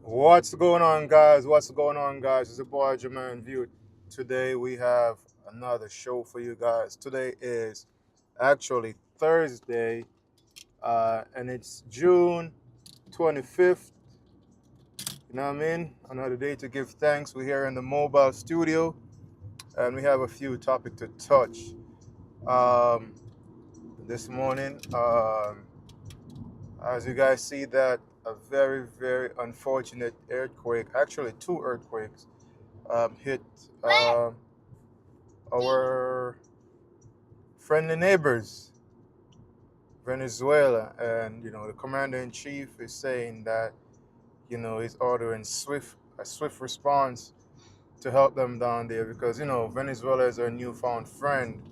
What's going on, guys? What's going on, guys? It's your boy Jermane'S. Today we have another show for you guys. Today is actually Thursday, and it's June 25th. You know what I mean? Another day to give thanks. We're here in the mobile studio, and we have a few topics to touch. Um, this morning, as you guys see, that a very, very unfortunate earthquake, actually two earthquakes, hit our friendly neighbors, Venezuela, and the commander in chief is saying that he's ordering a swift response to help them down there because Venezuela is our newfound friend.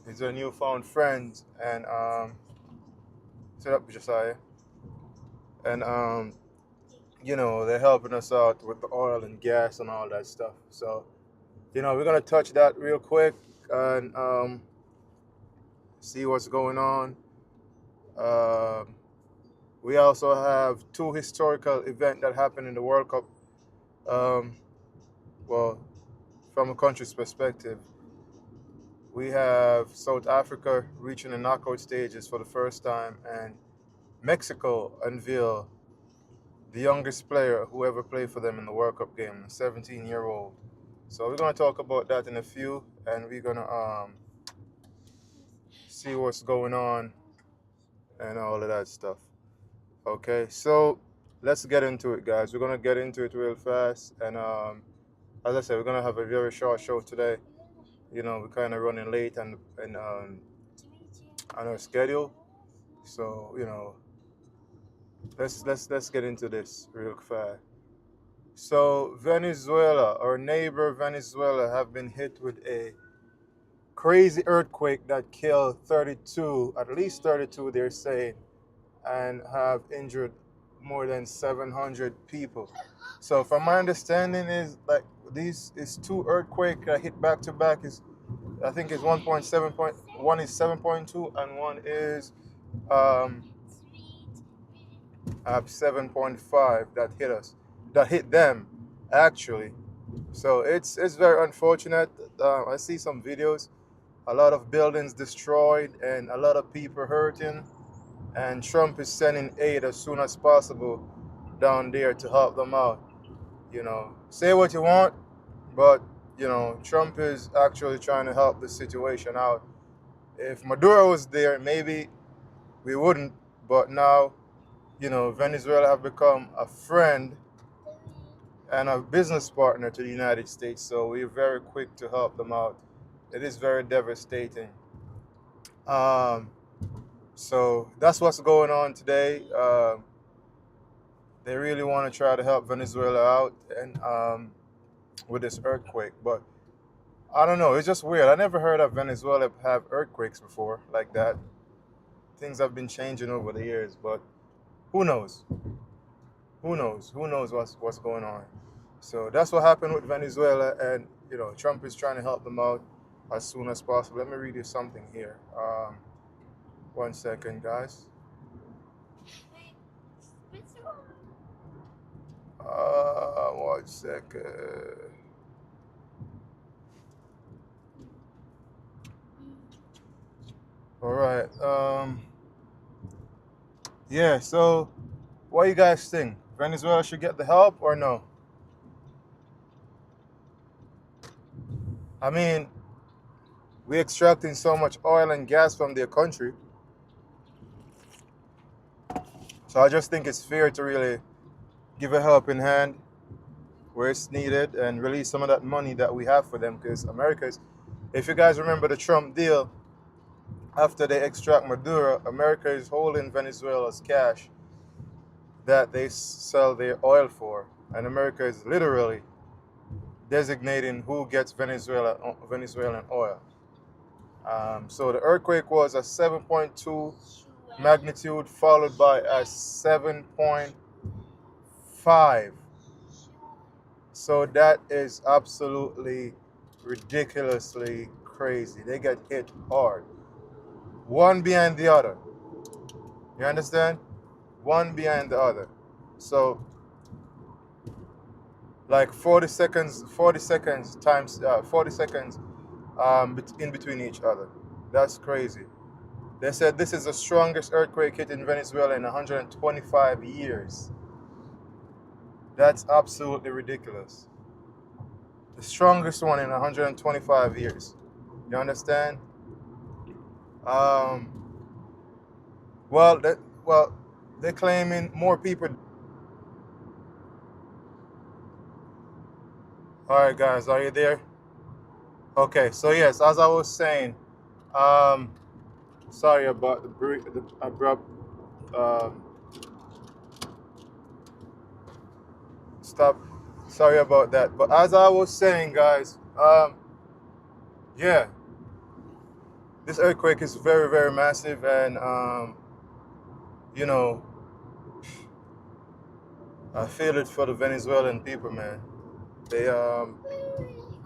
It's our newfound friend, and set up Josiah, and they're helping us out with the oil and gas and all that stuff. So we're gonna touch that real quick and see what's going on. Um we also have two historical events that happened in the World Cup. Um, well, from a country's perspective, we have South Africa reaching the knockout stages for the first time, and Mexico unveil the youngest player who ever played for them in the World Cup game, a 17-year-old. So we're gonna talk about that in a few, and we're gonna see what's going on and all of that stuff. Okay, so let's get into it, guys. We're gonna get into it real fast, and as I said, we're gonna have a very short show today. We're kind of running late and on our schedule, so let's get into this real fast. So Venezuela, our neighbor Venezuela, have been hit with a crazy earthquake that killed 32, at least 32, they're saying, and have injured more than 700 people. So from my understanding is like these is two earthquake that hit back to back is I think is 1.7 point one is 7.2 and one is um 7.5 that hit them actually. So it's very unfortunate. I see some videos, a lot of buildings destroyed and a lot of people hurting, and Trump is sending aid as soon as possible down there to help them out. Say what you want, but Trump is actually trying to help the situation out. If Maduro was there, maybe we wouldn't, but now, Venezuela have become a friend and a business partner to the United States, so we're very quick to help them out. It is very devastating. Um, so that's what's going on today. They really want to try to help Venezuela out and with this earthquake, but I don't know. It's just weird. I never heard of Venezuela have earthquakes before like that. Things have been changing over the years, but who knows? Who knows? Who knows what's going on? So that's what happened with Venezuela, and Trump is trying to help them out as soon as possible. Let me read you something here. 1 second, guys. 1 second. All right. Yeah. So, what do you guys think? Venezuela should get the help or no? I mean, we're extracting so much oil and gas from their country, so I just think it's fair to really give a helping hand where it's needed and release some of that money that we have for them. Because if you guys remember the Trump deal, after they extract Maduro, America is holding Venezuela's cash that they sell their oil for, and America is literally designating who gets Venezuelan oil. So the earthquake was a 7.2 magnitude, followed by a 7.5. So that is absolutely ridiculously crazy. They get hit hard, one behind the other. You understand? One behind the other. So like 40 seconds times 40 seconds in between each other. That's crazy. They said this is the strongest earthquake hit in Venezuela in 125 years. That's absolutely ridiculous. The strongest one in 125 years. You understand? Um, well, they're claiming more people. All right, guys, are you there? Okay, so yes, as I was saying, um, sorry about the abrupt um, stop. Sorry about that. But as I was saying, guys, yeah, this earthquake is very, very massive, and you know, I feel it for the Venezuelan people, man. They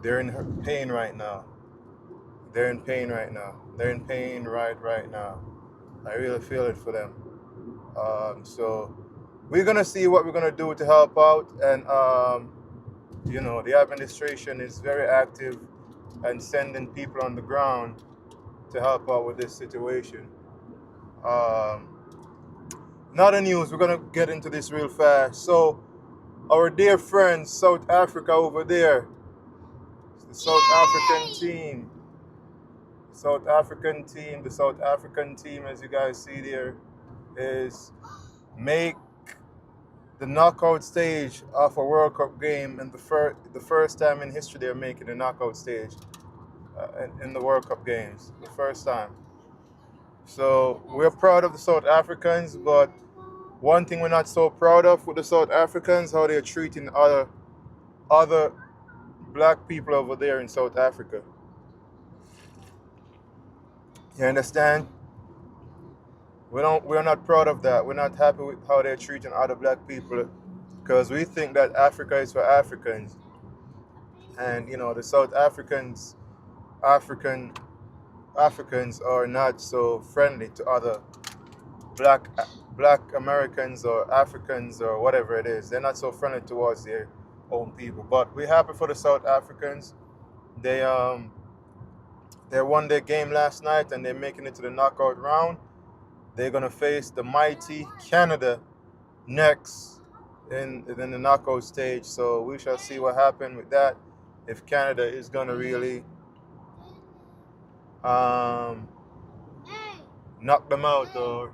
they're in pain right now. They're in pain right now. They're in pain right now. I really feel it for them. So we're gonna see what we're gonna do to help out, and the administration is very active and sending people on the ground to help out with this situation. Um, Not the news. We're gonna get into this real fast. So our dear friends, South Africa over there, the South African team. The South African team, as you guys see there, is make the knockout stage of a World Cup game, and the first time in history they're making the knockout stage in the World Cup games, the first time. So we're proud of the South Africans, but one thing we're not so proud of with the South Africans, how they're treating other black people over there in South Africa. You understand? We're not proud of that. We're not happy with how they're treating other black people, because we think that Africa is for Africans. And the South African Africans are not so friendly to other black black Americans or Africans or whatever it is. They're not so friendly towards their own people. But we're happy for the South Africans. They won their game last night, and they're making it to the knockout round. They're gonna face the mighty Canada next in the knockout stage. So we shall see what happens with that. If Canada is gonna really knock them out, or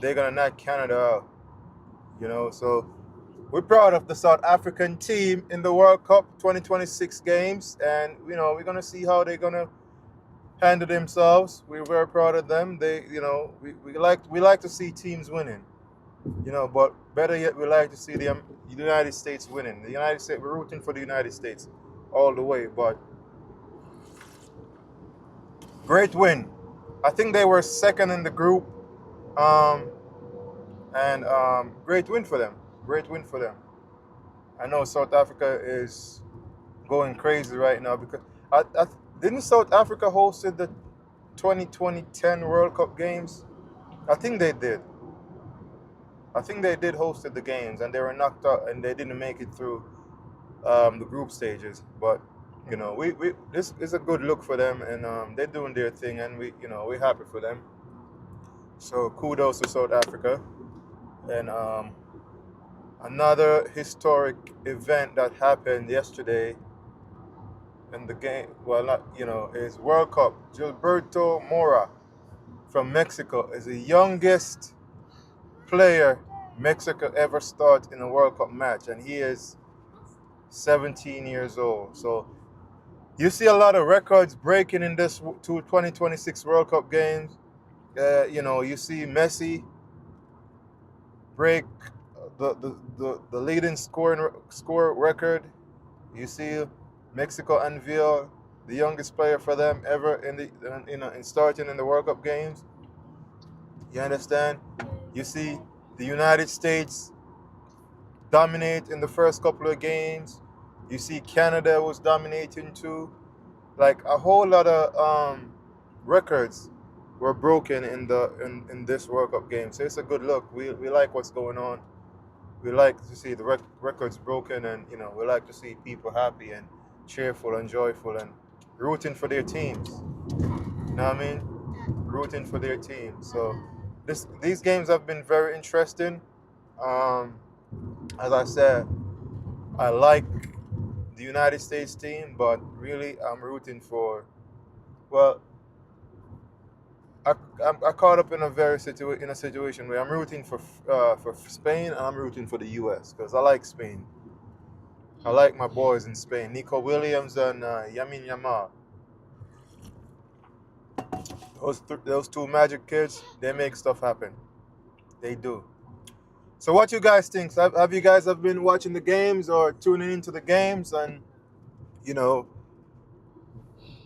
they're gonna knock Canada out. So we're proud of the South African team in the World Cup 2026 games, and we're gonna see how they're gonna handle themselves. We're very proud of them. We like to see teams winning, but better yet, we like to see the United States winning. The United States, we're rooting for the United States all the way. But great win. I think they were second in the group, and great win for them. Great win for them. I know South Africa is going crazy right now because didn't South Africa hosted the 2010 World Cup games? I think they did. I think they did hosted the games, and they were knocked out, and they didn't make it through the group stages. But this is a good look for them, and they're doing their thing, and we're happy for them. So kudos to South Africa. And another historic event that happened yesterday in the game, is World Cup. Gilberto Mora from Mexico is the youngest player Mexico ever start in a World Cup match, and he is 17 years old. So you see a lot of records breaking in this 2026 World Cup games. You see Messi break the leading score record. You see Mexico unveil the youngest player for them ever in starting in the World Cup games. You understand? You see the United States dominate in the first couple of games. You see Canada was dominating too. Like a whole lot of records were broken in this World Cup game. So it's a good look. We like what's going on. we like to see the records broken, and you know, we like to see people happy and cheerful and joyful and rooting for their teams. You know what I mean? Rooting for their team. So these games have been very interesting. Um, as I said, I like the United States team, but really I'm rooting for. Well, I caught up in a situation where I'm rooting for Spain, and I'm rooting for the U.S. because I like Spain. I like my boys in Spain, Nico Williams and Yamin Yamal. Those two magic kids, they make stuff happen. They do. So what you guys think? Have you guys have been watching the games or tuning into the games, and you know,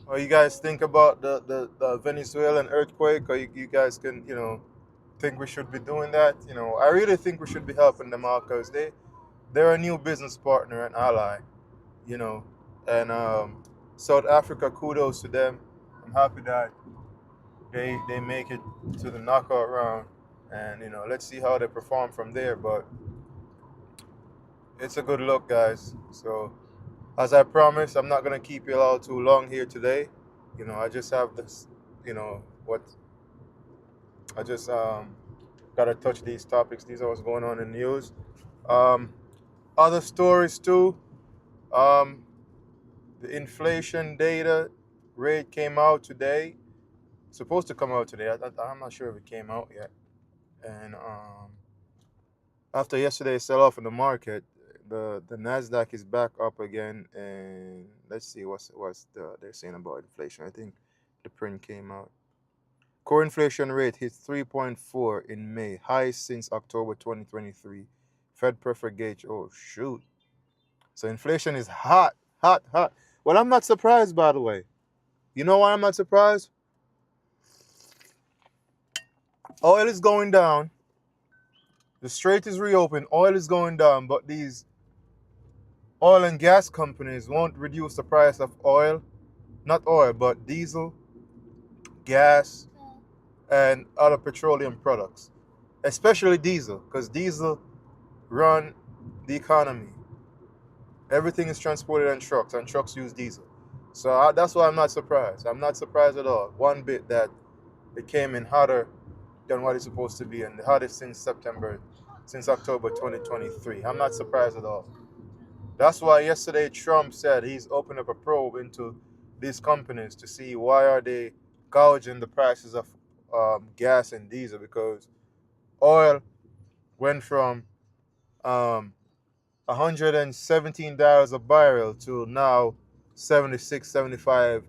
or you guys think about the Venezuelan earthquake, or you guys can, you know, think we should be doing that? You know, I really think we should be helping them out because they're a new business partner and ally, you know, and South Africa, kudos to them. I'm happy that they make it to the knockout round, and you know, let's see how they perform from there. But it's a good look, guys. So as I promised, I'm not gonna keep you all too long here today. You know, I just have this, you know, what I just gotta touch these topics. These are what's going on in the news. Um, Other stories too. Um, the inflation data rate came out today. Supposed to come out today. I'm not sure if it came out yet. And after yesterday's sell-off in the market, the Nasdaq is back up again. And let's see they're saying about inflation. I think the print came out. Core inflation rate hit 3.4 in May, highest since October 2023. Fed preferred gauge. Oh shoot! So inflation is hot, hot, hot. Well, I'm not surprised, by the way. You know why I'm not surprised? Oil is going down. The strait is reopened. Oil is going down, but these oil and gas companies won't reduce the price of oil. Not oil, but diesel, gas, and other petroleum products. Especially diesel, because diesel run the economy. Everything is transported in trucks, and trucks use diesel. So that's why I'm not surprised. I'm not surprised at all. One bit that it came in hotter than what it's supposed to be, and the hottest since October 2023. I'm not surprised at all. That's why yesterday Trump said he's opened up a probe into these companies to see why are they gouging the prices of gas and diesel, because oil went from $117 a barrel to now $76,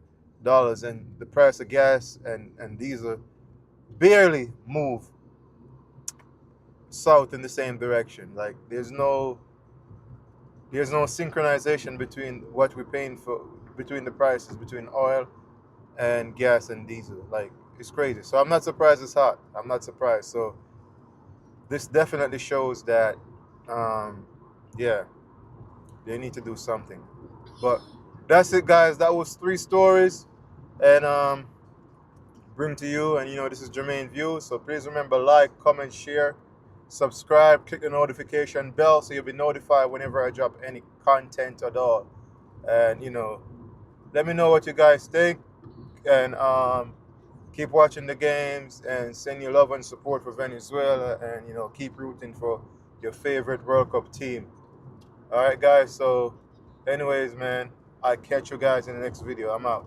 $75, and the price of gas and diesel barely move south in the same direction. Like there's no synchronization between what we're paying for, between the prices between oil and gas and diesel. Like it's crazy. So I'm not surprised it's hot. I'm not surprised. So this definitely shows that yeah, they need to do something. But that's it, guys. That was 3 stories, and bring to you. And you know, this is Jermaine Views. So please remember, like, comment, share, subscribe, click the notification bell so you'll be notified whenever I drop any content at all. And you know, let me know what you guys think, and keep watching the games, and send your love and support for Venezuela, and you know, keep rooting for your favorite World Cup team. All right, guys. So anyways, man, I'll catch you guys in the next video. I'm out.